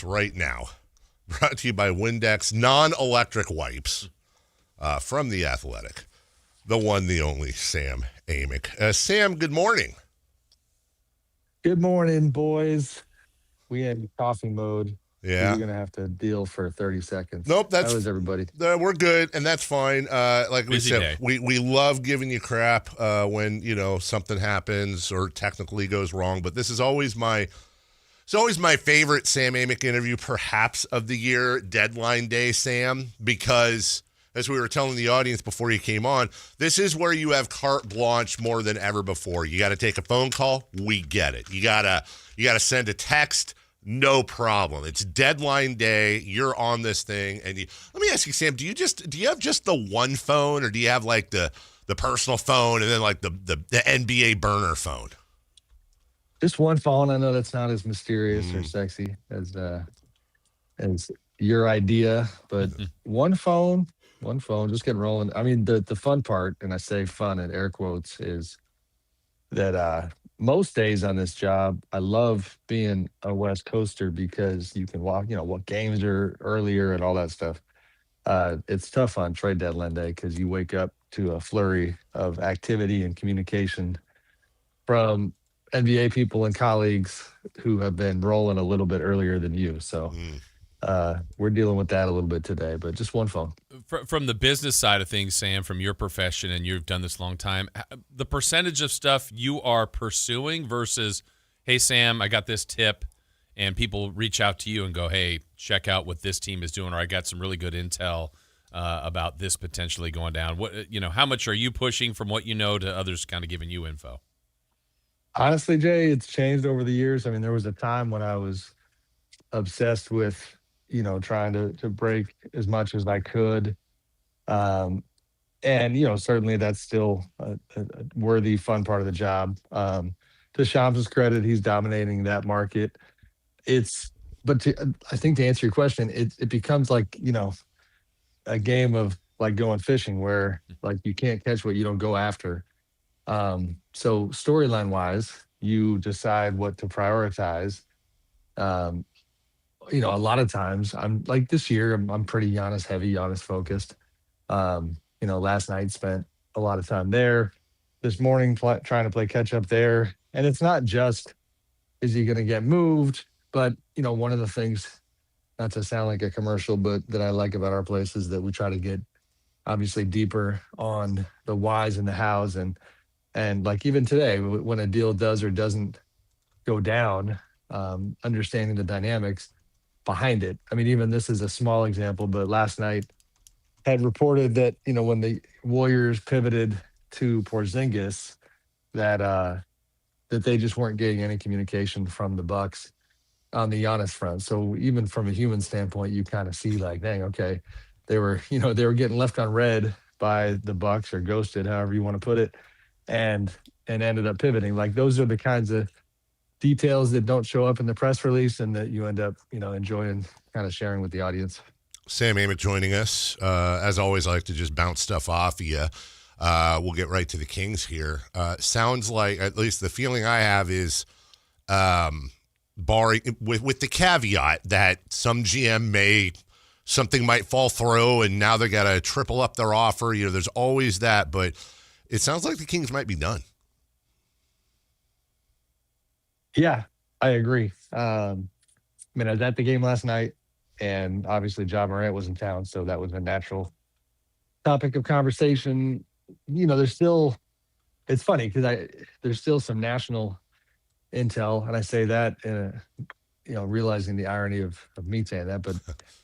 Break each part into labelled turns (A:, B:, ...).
A: right now. Brought to you by Windex non-electric wipes from The Athletic. The one, the only, Sam Amick. Sam, good morning.
B: Good morning, boys. We in coffee mode, so you're
A: Yeah.
B: gonna have to deal for 30 seconds.
A: Nope,
B: How is everybody?
A: we're good, and that's fine. Like we
C: Busy
A: said,
C: day.
A: we love giving you crap when something happens or technically goes wrong. But this is always my favorite Sam Amick interview, perhaps of the year, deadline day, Sam, because as we were telling the audience before you came on, this is where you have carte blanche more than ever before. You got to take a phone call, we get it. You gotta send a text. No problem. It's deadline day. You're on this thing, and let me ask you, Sam. Do you have just the one phone, or do you have like the personal phone and then like the NBA burner phone?
B: Just one phone. I know that's not as mysterious or
A: Mm.
B: sexy as your idea, but one phone, just getting rolling. I mean, the fun part, and I say fun in air quotes, is that most days on this job, I love being a West Coaster because you can walk, what games are earlier and all that stuff. It's tough on trade deadline day because you wake up to a flurry of activity and communication from NBA people and colleagues who have been rolling a little bit earlier than you. So
A: Mm.
B: we're dealing with that a little bit today, but just one phone.
C: From the business side of things, Sam, from your profession, and you've done this a long time, the percentage of stuff you are pursuing versus, hey, Sam, I got this tip, and people reach out to you and go, hey, check out what this team is doing, or I got some really good intel about this potentially going down. How much are you pushing from what you know to others kind of giving you info?
B: Honestly, Jay, it's changed over the years. I mean, there was a time when I was obsessed with, trying to break as much as I could. Um, and, certainly that's still a worthy, fun part of the job. To Shams' credit, he's dominating that market. It's, but I think to answer your question, it becomes like, a game of like going fishing where like you can't catch what you don't go after. So storyline wise, you decide what to prioritize. Um, a lot of times I'm like this year, I'm pretty Giannis heavy, Giannis focused. Last night spent a lot of time there. This morning trying to play catch up there, and it's not just is he going to get moved, but one of the things, not to sound like a commercial, but that I like about our place is that we try to get obviously deeper on the whys and the hows, and like even today when a deal does or doesn't go down, understanding the dynamics behind it. I mean, even this is a small example, but last night had reported that when the Warriors pivoted to Porzingis, that they just weren't getting any communication from the Bucks on the Giannis front. So even from a human standpoint, you kind of see like, dang, okay, they were getting left on red by the Bucks or ghosted, however you want to put it, and ended up pivoting. Like those are the kinds of details that don't show up in the press release and that you end up, enjoying kind of sharing with the audience.
A: Sam Amick joining us. As always, I like to just bounce stuff off of you. We'll get right to the Kings here. Sounds like, at least the feeling I have is, barring with the caveat that something might fall through, and now they got to triple up their offer. There's always that, but it sounds like the Kings might be done.
B: Yeah, I agree. I was at the game last night, and obviously John Morant was in town, so that was a natural topic of conversation. There's still, it's funny because there's still some national intel, and I say that, realizing the irony of me saying that, but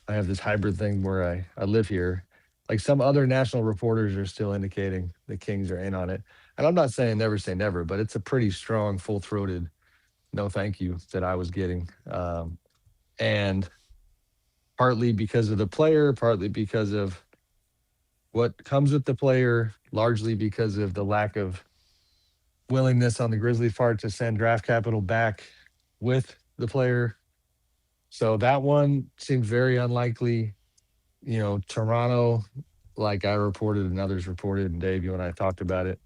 B: I have this hybrid thing where I live here. Like some other national reporters are still indicating the Kings are in on it, and I'm not saying never say never, but it's a pretty strong, full throated no thank you that I was getting. And partly because of the player, partly because of what comes with the player, largely because of the lack of willingness on the Grizzlies' part to send draft capital back with the player. So that one seemed very unlikely. Toronto, like I reported and others reported, and Dave, you and I talked about it,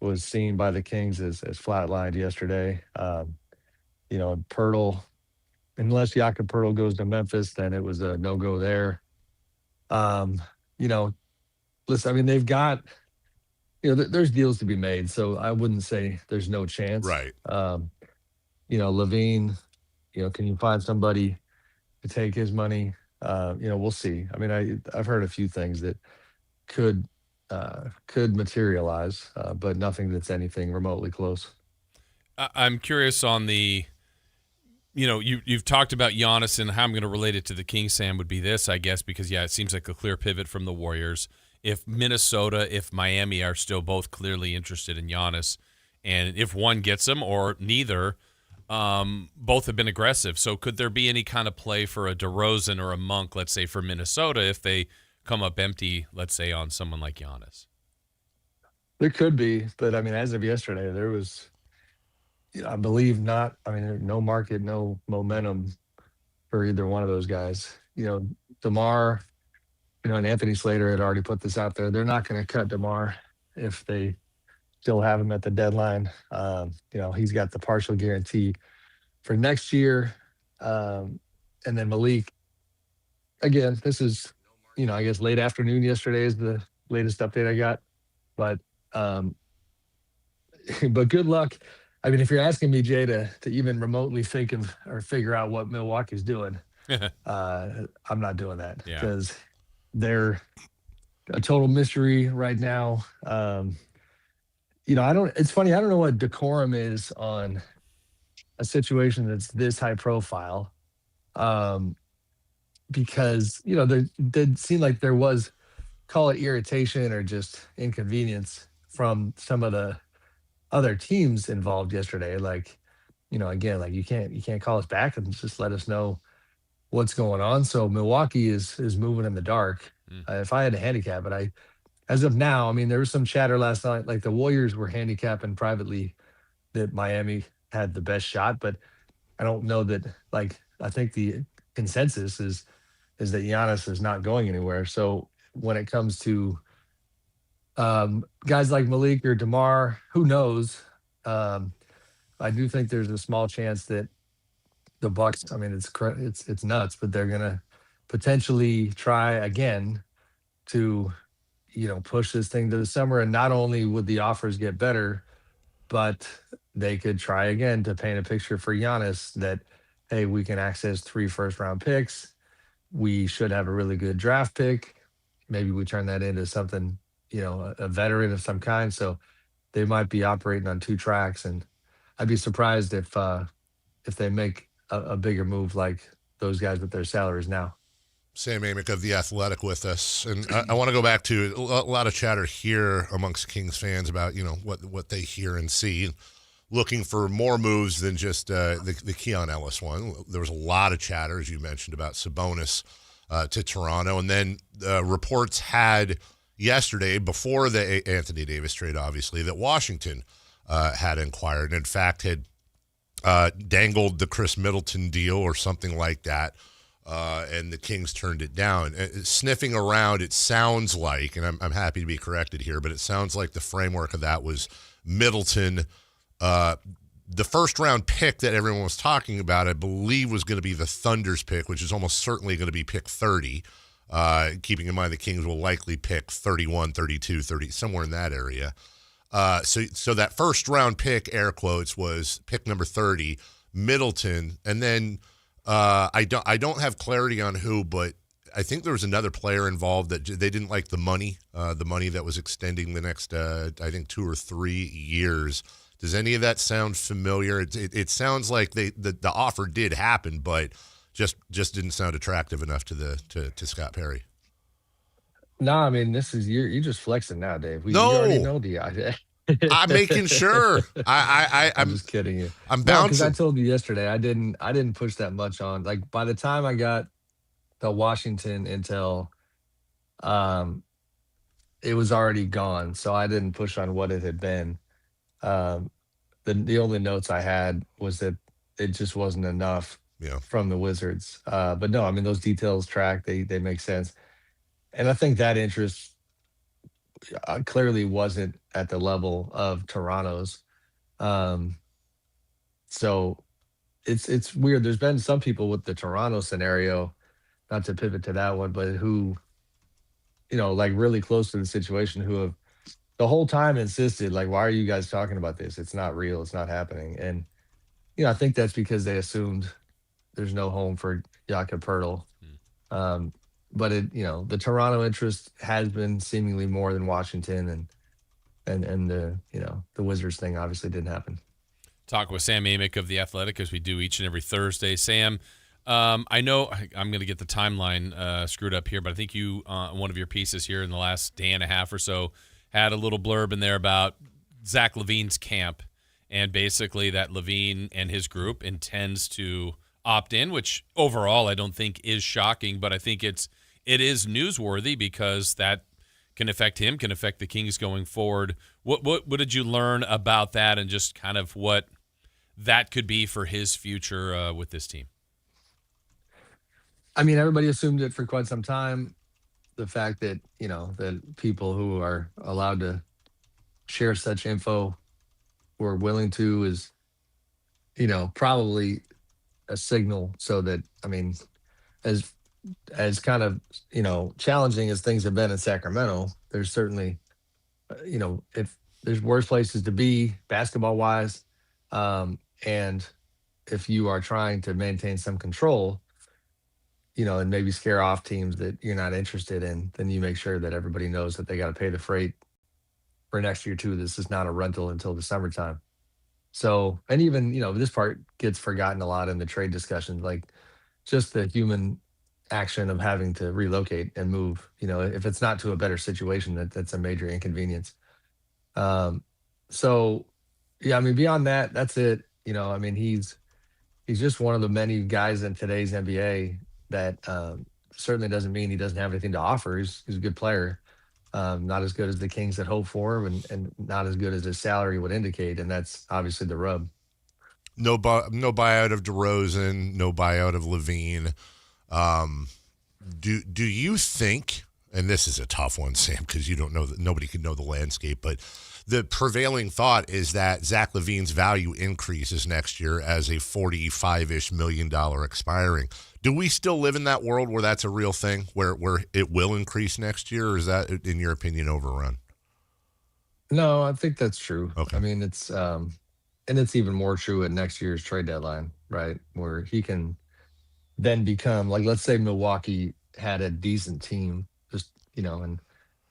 B: was seen by the Kings as flatlined yesterday. Pirtle unless Jakob Poeltl goes to Memphis, then it was a no-go there. Um, you know, listen, I mean, they've got, there's deals to be made, so I wouldn't say there's no chance.
A: Right.
B: LaVine, can you find somebody to take his money? We'll see. I mean, I've heard a few things that could materialize, but nothing that's anything remotely close.
C: I'm curious on the, you've talked about Giannis, and how I'm going to relate it to the Kings, Sam, would be this, I guess, because, it seems like a clear pivot from the Warriors. If Minnesota, if Miami are still both clearly interested in Giannis, and if one gets him or neither, both have been aggressive. So could there be any kind of play for a DeRozan or a Monk, let's say, for Minnesota, if they come up empty, let's say, on someone like Giannis?
B: There could be, but I mean, as of yesterday, there was, I believe not. I mean, no market, no momentum for either one of those guys. DeMar, and Anthony Slater had already put this out there. They're not going to cut DeMar if they still have him at the deadline. He's got the partial guarantee for next year. And then Malik, again, this is, I guess late afternoon yesterday is the latest update I got. But but good luck. I mean, if you're asking me, Jay, to even remotely think of or figure out what Milwaukee's doing, I'm not doing that because they're a total mystery right now. It's funny. I don't know what decorum is on a situation that's this high profile. Because, there did seem like there was, call it irritation or just inconvenience from some of the other teams involved yesterday. Like, again, like you can't call us back and just let us know what's going on. So Milwaukee is moving in the dark. If I had to handicap it, as of now, I mean, there was some chatter last night, like the Warriors were handicapping privately that Miami had the best shot, but I don't know that, I think the consensus is that Giannis is not going anywhere. So when it comes to guys like Malik or DeMar, who knows? I do think there's a small chance that the Bucks, I mean, it's nuts, but they're going to potentially try again to, push this thing to the summer. And not only would the offers get better, but they could try again to paint a picture for Giannis that, hey, we can access 3 first-round picks. We should have a really good draft pick. Maybe we turn that into something, a veteran of some kind. So they might be operating on 2 tracks. And I'd be surprised if they make a bigger move like those guys with their salaries now.
A: Sam Amick of The Athletic with us. And I want to go back to a lot of chatter here amongst Kings fans about, what they hear and see. Looking for more moves than just the Keon Ellis one. There was a lot of chatter, as you mentioned, about Sabonis to Toronto. And then reports had yesterday, before the Anthony Davis trade, obviously, that Washington had inquired. In fact, had dangled the Chris Middleton deal or something like that. And the Kings turned it down. Sniffing around, it sounds like, and I'm happy to be corrected here, but it sounds like the framework of that was Middleton. The first-round pick that everyone was talking about, I believe, was going to be the Thunder's pick, which is almost certainly going to be pick 30, keeping in mind the Kings will likely pick 31, 32, 30, somewhere in that area. So that first-round pick, air quotes, was pick number 30, Middleton, and then I don't have clarity on who, but I think there was another player involved that they didn't like the money that was extending the next, I think, 2 or 3 years. Does any of that sound familiar? It sounds like the offer did happen, but just didn't sound attractive enough to Scott Perry.
B: No, I mean, this is you're just flexing now, Dave. You
A: No.
B: already know the idea.
A: I'm making sure. I'm
B: just kidding you.
A: I'm bouncing.
B: Because I told you yesterday, I didn't push that much on. Like by the time I got the Washington intel, it was already gone. So I didn't push on what it had been. The only notes I had was that it just wasn't enough from the Wizards. But no, I mean, those details track, they make sense. And I think that interest clearly wasn't at the level of Toronto's. So, it's weird. There's been some people with the Toronto scenario, not to pivot to that one, but who, like really close to the situation, who have the whole time insisted, like, why are you guys talking about this? It's not real. It's not happening. And, I think that's because they assumed there's no home for Jakob Poeltl. Um, but the Toronto interest has been seemingly more than Washington, and the Wizards thing obviously didn't happen.
C: Talk with Sam Amick of The Athletic, as we do each and every Thursday. Sam, I know I'm going to get the timeline screwed up here, but I think you, one of your pieces here in the last day and a half or so, had a little blurb in there about Zach LaVine's camp, and basically that LaVine and his group intends to opt in, which overall I don't think is shocking, but I think it is newsworthy because that can affect him, can affect the Kings going forward. What did you learn about that, and just kind of what that could be for his future with this team?
B: I mean, everybody assumed it for quite some time. The fact that, that people who are allowed to share such info were willing to is, probably a signal. So that, I mean, as kind of, challenging as things have been in Sacramento, there's certainly, if there's worse places to be basketball wise. And if you are trying to maintain some control, and maybe scare off teams that you're not interested in, then you make sure that everybody knows that they got to pay the freight for next year too. This is not a rental until the summertime. So, and even, this part gets forgotten a lot in the trade discussions, like just the human action of having to relocate and move, if it's not to a better situation, that's a major inconvenience. So yeah, I mean, beyond that, that's it. I mean, he's just one of the many guys in today's NBA that certainly doesn't mean he doesn't have anything to offer. He's a good player. Not as good as the Kings had hoped for, and not as good as his salary would indicate, and that's obviously the rub.
A: No buyout of DeRozan, no buyout of LaVine. Do you think, and this is a tough one, Sam, because you don't know that nobody can know the landscape, but the prevailing thought is that Zach LaVine's value increases next year as a $45-ish million expiring. Do we still live in that world where that's a real thing, where it will increase next year, or is that, in your opinion, overrun?
B: No, I think that's true.
A: Okay.
B: I mean, it's and it's even more true at next year's trade deadline, right? Where he can then become, like, let's say Milwaukee had a decent team, just, and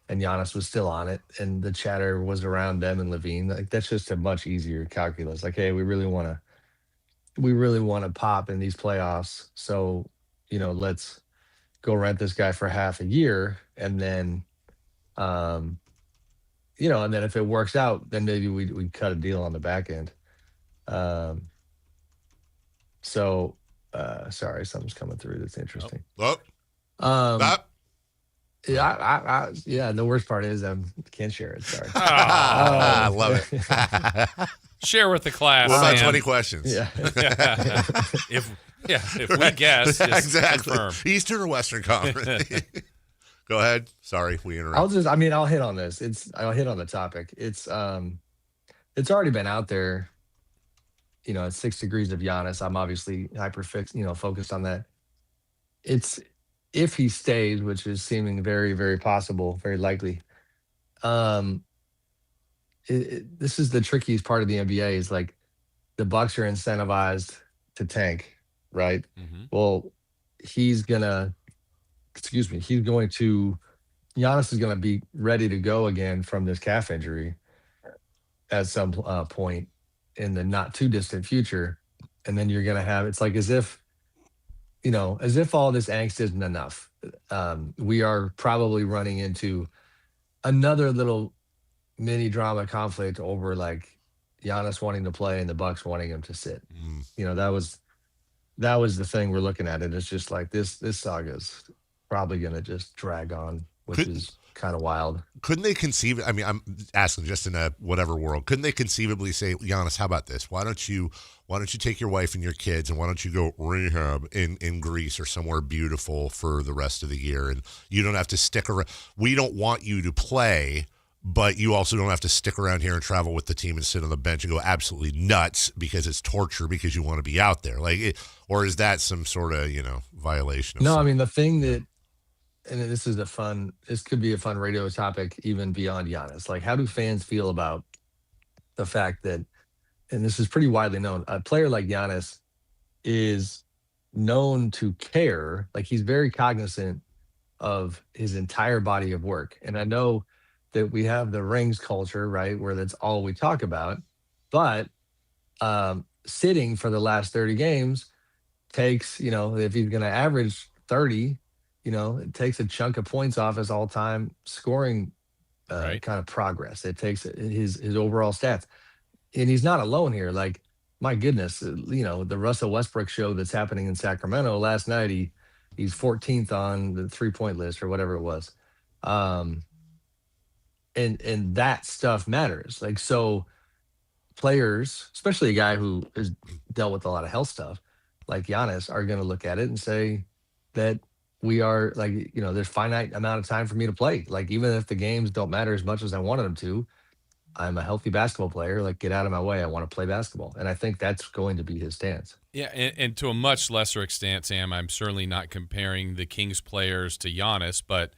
B: Giannis was still on it, and the chatter was around them and LaVine. Like, that's just a much easier calculus. Like, hey, we really want to pop in these playoffs. So, let's go rent this guy for half a year. And then, and then if it works out, then maybe we cut a deal on the back end. Sorry, something's coming through. That's interesting. Yeah, the worst part is I can't share it. Sorry.
A: I love it.
C: Share with the class.
A: Well, that's
C: Sam.
A: 20 questions.
B: Yeah.
C: If we guess, just
A: exactly.
C: confirm.
A: Eastern or Western Conference. Go ahead. Sorry, we interrupted.
B: I'll hit on this. I'll hit on the topic. It's already been out there. It's 6 degrees of Giannis. I'm obviously focused on that. It's, if he stays, which is seeming very, very possible, very likely. This is the trickiest part of the NBA, is like the Bucks are incentivized to tank, right?
C: Mm-hmm.
B: Well, Giannis is going to be ready to go again from this calf injury at some point in the not too distant future. And then you're going to have, it's like as if all this angst isn't enough. We are probably running into another little mini drama conflict over, like, Giannis wanting to play and the Bucks wanting him to sit. That was the thing we're looking at. And it's just like this saga's probably going to just drag on, which is kind of wild.
A: Couldn't they conceive? I mean, I'm asking just in a whatever world. Couldn't they conceivably say, Giannis, how about this? Why don't you take your wife and your kids, and why don't you go rehab in Greece or somewhere beautiful for the rest of the year? And you don't have to stick around. We don't want you to play but you also don't have to stick around here and travel with the team and sit on the bench and go absolutely nuts because it's torture because you want to be out there. Or is that some sort of, violation of
B: No, I
A: something?
B: mean, the thing that, and this could be a fun radio topic even beyond Giannis. Like, how do fans feel about the fact that, and this is pretty widely known, a player like Giannis is known to care, like he's very cognizant of his entire body of work. And I know that we have the rings culture, right, where that's all we talk about. But sitting for the last 30 games takes, if he's going to average 30, it takes a chunk of points off his all-time scoring
C: Right.
B: kind of progress. It takes his overall stats. And he's not alone here. Like, my goodness, the Russell Westbrook show that's happening in Sacramento last night, he's 14th on the 3-point list or whatever it was. And that stuff matters. Like, so players, especially a guy who has dealt with a lot of health stuff like Giannis, are going to look at it and say that we are like, there's finite amount of time for me to play. Like, even if the games don't matter as much as I wanted them to, I'm a healthy basketball player. Like, get out of my way. I want to play basketball. And I think that's going to be his stance.
C: Yeah, and to a much lesser extent, Sam, I'm certainly not comparing the Kings players to Giannis, but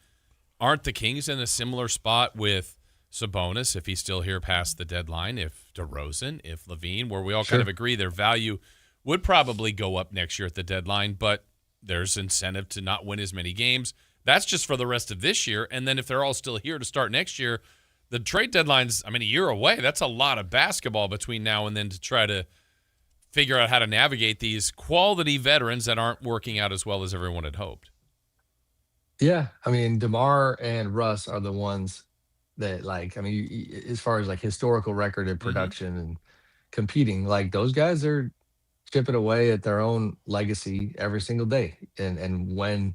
C: aren't the Kings in a similar spot with Sabonis, if he's still here past the deadline, if DeRozan, if LaVine, where we all kind of agree their value would probably go up next year at the deadline, but there's incentive to not win as many games. That's just for the rest of this year. And then if they're all still here to start next year, the trade deadline's, a year away. That's a lot of basketball between now and then to try to figure out how to navigate these quality veterans that aren't working out as well as everyone had hoped.
B: Yeah. DeMar and Russ are the ones that, like, as far as like historical record of production and competing, like, those guys are chipping away at their own legacy every single day. And when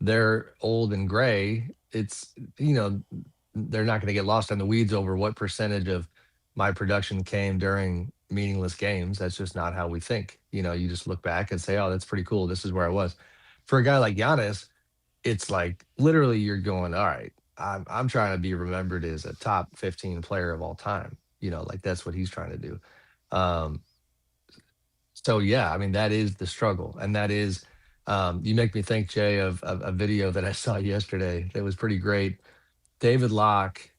B: they're old and gray, it's, they're not going to get lost in the weeds over what percentage of my production came during meaningless games. That's just not how we think. You just look back and say, oh, that's pretty cool. This is where I was. For a guy like Giannis, it's like literally you're going, all right, I'm trying to be remembered as a top 15 player of all time. Like, that's what he's trying to do. So yeah, that is the struggle. And that is, you make me think, Jay, of a video that I saw yesterday that was pretty great. David Locke,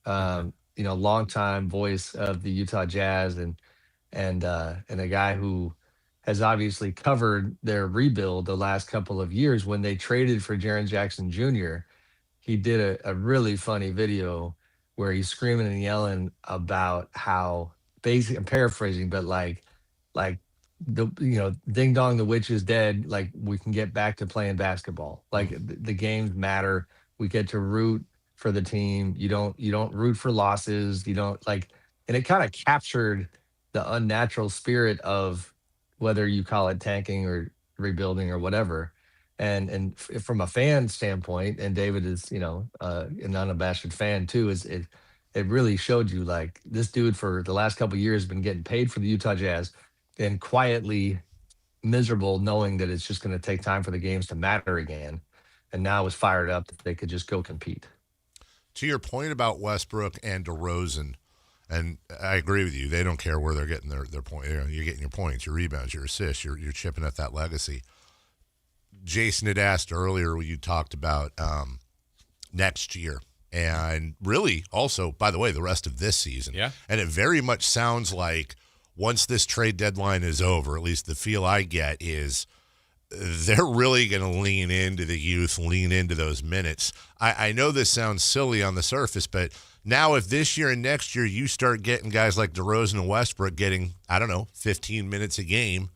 B: longtime voice of the Utah Jazz, and a guy who has obviously covered their rebuild the last couple of years. When they traded for Jaren Jackson Jr., he did a really funny video where he's screaming and yelling about how, basically, I'm paraphrasing, but like the ding dong, the witch is dead. Like, we can get back to playing basketball. Like, the games matter. We get to root for the team. You don't root for losses. You don't, like, and it kind of captured the unnatural spirit of, whether you call it tanking or rebuilding or whatever. And from a fan standpoint, and David is, an unabashed fan too, it really showed you, like, this dude for the last couple of years has been getting paid for the Utah Jazz and quietly miserable, knowing that it's just going to take time for the games to matter again. And now is fired up that they could just go compete.
A: To your point about Westbrook and DeRozan, and I agree with you, they don't care where they're getting their point. You're getting your points, your rebounds, your assists, you're chipping at that legacy. Jason had asked earlier when you talked about next year, and really also, by the way, the rest of this season.
C: Yeah.
A: And it very much sounds like once this trade deadline is over, at least the feel I get is they're really going to lean into the youth, lean into those minutes. I know this sounds silly on the surface, but now if this year and next year you start getting guys like DeRozan and Westbrook getting, 15 minutes a game,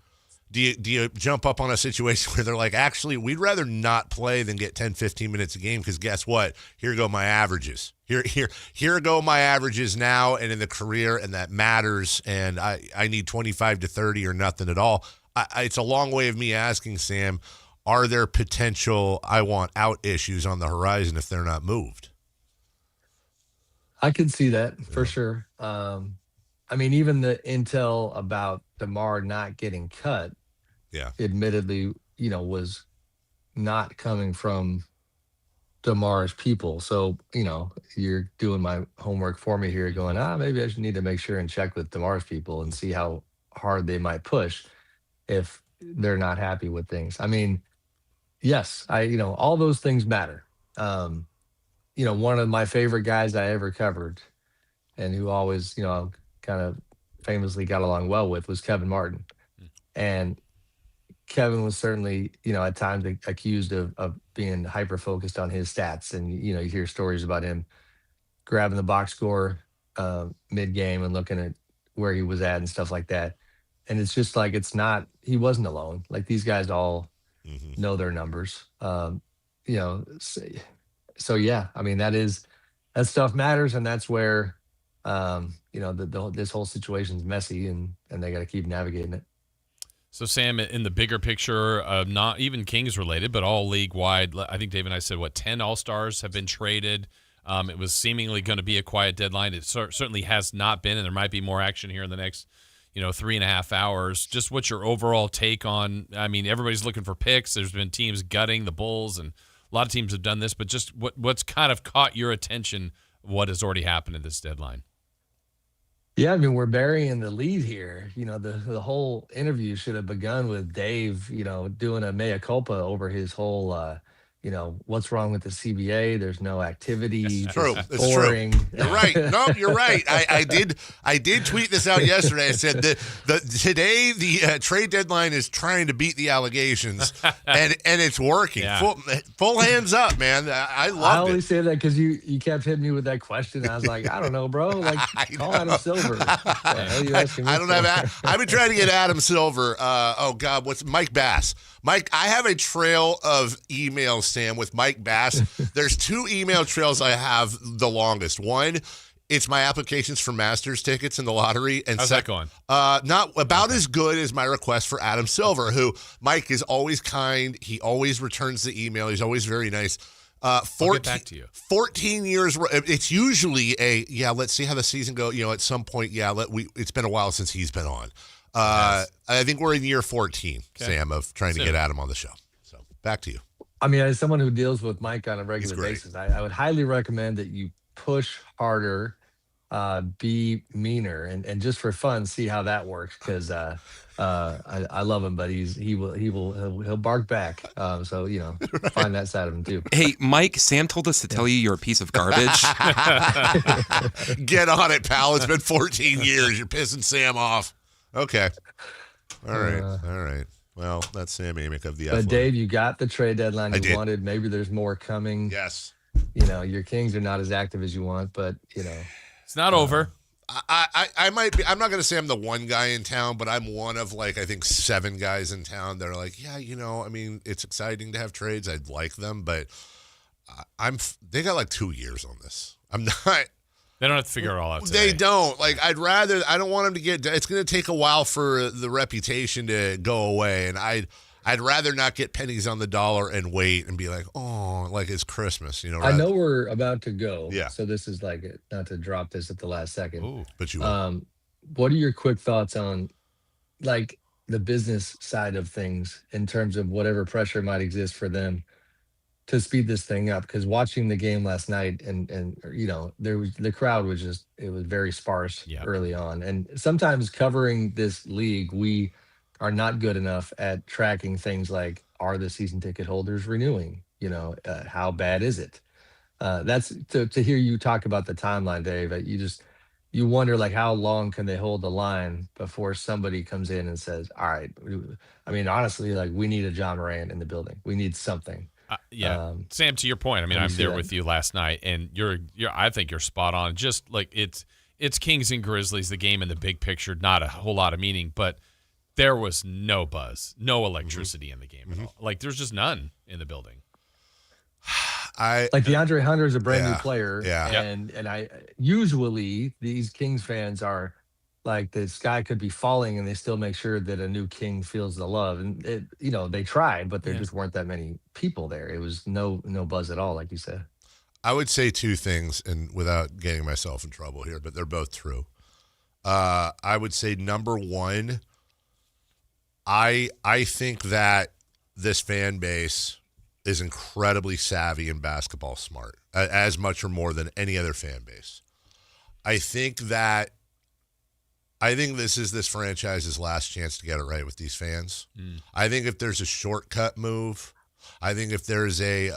A: do you jump up on a situation where they're like, actually, we'd rather not play than get 10, 15 minutes a game because guess what? Here go my averages. Here go my averages now and in the career, and that matters, and I need 25 to 30 or nothing at all. It's a long way of me asking, Sam, are there potential I want out issues on the horizon if they're not moved?
B: I can see that for sure. Even the intel about DeMar not getting cut,
A: yeah,
B: admittedly, was not coming from DeMar's people. So, you're doing my homework for me here, going, maybe I should need to make sure and check with DeMar's people and see how hard they might push if they're not happy with things. I mean, yes, all those things matter. One of my favorite guys I ever covered and who always, kind of famously got along well with was Kevin Martin. And Kevin was certainly, at times accused of being hyper focused on his stats. And, you hear stories about him grabbing the box score mid game and looking at where he was at and stuff like that. And it's just like, he wasn't alone. Like these guys all know their numbers. So yeah, I mean, that stuff matters. And that's where, this whole situation's messy and they got to keep navigating it.
C: So, Sam, in the bigger picture, not even Kings related, but all league wide, I think Dave and I said, 10 All-Stars have been traded. It was seemingly going to be a quiet deadline. It certainly has not been, and there might be more action here in the next, 3.5 hours. Just what's your overall take on, I mean, everybody's looking for picks. There's been teams gutting the Bulls, and a lot of teams have done this, but just what's kind of caught your attention, what has already happened at this deadline?
B: Yeah, I mean, we're burying the lead here. The whole interview should have begun with Dave, doing a mea culpa over his whole, what's wrong with the CBA? There's no activity.
A: It's true. It's
B: boring.
A: True. You're right. No, you're right. I did tweet this out yesterday. I said today the trade deadline is trying to beat the allegations, and it's working. Yeah. Full hands up, man. I loved it.
B: I only say that because you kept hitting me with that question. I was like, I don't know, bro. Like, call Adam Silver.
A: I don't have. I've been trying to get Adam Silver. What's Mike Bass? Mike, I have a trail of emails, Sam, with Mike Bass. There's 2 email trails I have the longest. One, it's my applications for Masters tickets in the lottery. And
C: how's that going?
A: Not about as good as my request for Adam Silver, who Mike is always kind. He always returns the email. He's always very nice.
C: 14, I'll get back to you.
A: 14 years. It's usually let's see how the season goes. At some point, it's been a while since he's been on. I think we're in year 14, Sam, of trying to get Adam on the show. So back to you.
B: I mean, as someone who deals with Mike on a regular basis, I would highly recommend that you push harder, be meaner, and just for fun, see how that works. Because I love him, but he'll bark back. So find that side of him too.
D: Hey, Mike, Sam told us to tell you you're a piece of garbage.
A: Get on it, pal. It's been 14 years. You're pissing Sam off. Okay. All right. Well, that's Sam Amick of the Athletic.
B: But Dave, you got the trade deadline you wanted. Maybe there's more coming.
A: Yes.
B: Your Kings are not as active as you want, but
C: it's not over.
A: I might be. I'm not going to say I'm the one guy in town, but I'm one of I think 7 guys in town that are like, yeah, I mean, it's exciting to have trades. I'd like them, but they got 2 years on this. I'm not.
C: They don't have to figure it all out today.
A: They don't. I don't want them to get, it's going to take a while for the reputation to go away. And I'd rather not get pennies on the dollar and wait and be like, it's Christmas,
B: I know we're about to go.
A: Yeah.
B: So this is not to drop this at the last second.
A: Ooh, but you will.
B: What are your quick thoughts on the business side of things in terms of whatever pressure might exist for them to speed this thing up? Because watching the game last night and the crowd was it was very sparse early on. And sometimes covering this league, we are not good enough at tracking things like, are the season ticket holders renewing? How bad is it? That's to hear you talk about the timeline, Dave. You wonder how long can they hold the line before somebody comes in and says, all right, I mean, honestly, we need a John Morant in the building. We need something.
C: Sam, to your point, I mean, I'm there with you last night, and I think you're spot on. Just it's Kings and Grizzlies, the game in the big picture, not a whole lot of meaning, but there was no buzz, no electricity in the game at all. There's just none in the building.
B: DeAndre Hunter is a brand new player,
A: yeah.
B: And I usually these Kings fans are the sky could be falling and they still make sure that a new King feels the love. And they tried, but there just weren't that many people there. It was no buzz at all, like you said.
A: I would say 2 things, and without getting myself in trouble here, but they're both true. I would say number 1, I think that this fan base is incredibly savvy and basketball smart, as much or more than any other fan base. I think this is this franchise's last chance to get it right with these fans. I think if there's a shortcut move, I think if there's a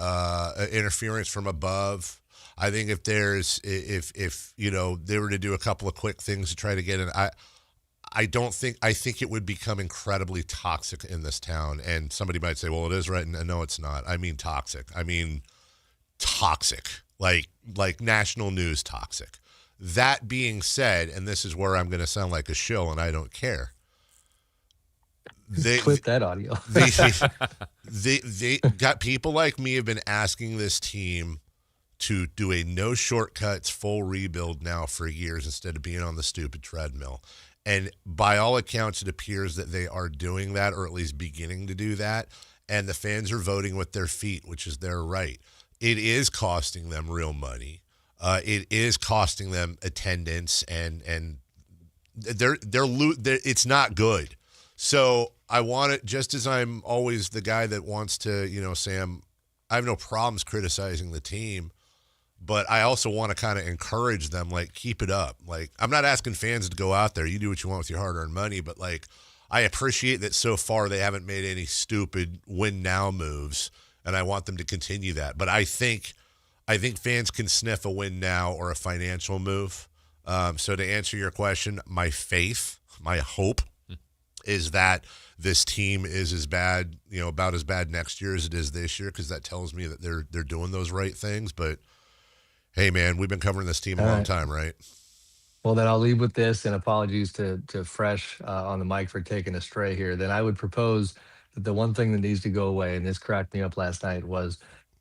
A: interference from above, I think if there's if you know they were to do a couple of quick things to try to get in, I think it would become incredibly toxic in this town. And somebody might say, well, it is right. And no, it's not. I mean toxic. I mean toxic, like national news toxic. That being said, and this is where I'm going to sound like a shill, and I don't care.
B: They clip that audio.
A: they got people like me have been asking this team to do a no shortcuts full rebuild now for years instead of being on the stupid treadmill. And by all accounts, it appears that they are doing that, or at least beginning to do that. And the fans are voting with their feet, which is their right. It is costing them real money. It is costing them attendance, and it's not good. So I want it, just as I'm always the guy that wants to, Sam, I have no problems criticizing the team, but I also want to kind of encourage them, like, keep it up. Like, I'm not asking fans to go out there. You do what you want with your hard-earned money, but, like, I appreciate that so far they haven't made any stupid win-now moves, and I want them to continue that. But I think fans can sniff a win now or a financial move. So to answer your question, my faith, my hope is that this team is as bad, about as bad next year as it is this year, because that tells me that they're doing those right things. But hey, man, we've been covering this team a long time, right?
B: Well, then I'll leave with this, and apologies to Fresh on the mic for taking a stray here. Then I would propose that the one thing that needs to go away, and this cracked me up last night, was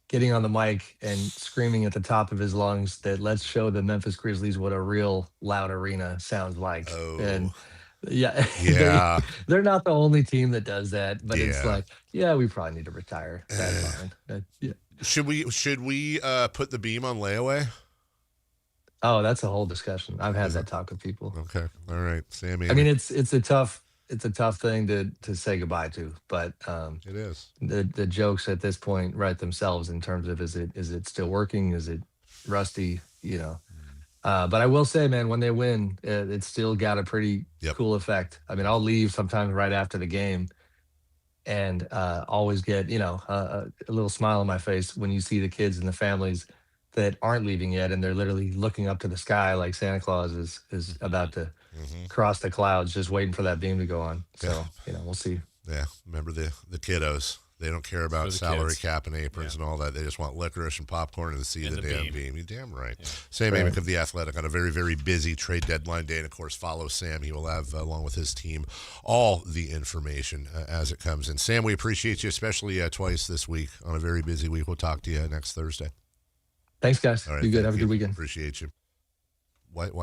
B: getting on the mic and screaming at the top of his lungs that let's show the Memphis Grizzlies what a real loud arena sounds like.
A: Oh.
B: And yeah. They're not the only team that does that, but it's like, we probably need to retire. That's fine.
A: Should we put the beam on layaway?
B: Oh, that's a whole discussion. I've had that talk with people.
A: Okay. All right. Sammy.
B: I mean, it's a tough thing to say goodbye to, but
A: it is.
B: The jokes at this point write themselves in terms of is it still working? Is it rusty? But I will say, man, when they win, it's still got a pretty cool effect. I mean, I'll leave sometimes right after the game and always get, a little smile on my face when you see the kids and the families that aren't leaving yet, and they're literally looking up to the sky like Santa Claus is about to cross the clouds, just waiting for that beam to go on. So, we'll see.
A: Yeah, remember the kiddos. They don't care about salary cap and aprons and all that. They just want licorice and popcorn and to see the damn beam. You're damn right. Yeah. Sam Amick of The Athletic on a very, very busy trade deadline day. And, of course, follow Sam. He will have, along with his team, all the information as it comes in. Sam, we appreciate you, especially twice this week on a very busy week. We'll talk to you next Thursday.
B: Thanks, guys.
A: All right,
B: be good. Have a good weekend.
A: Appreciate you. Why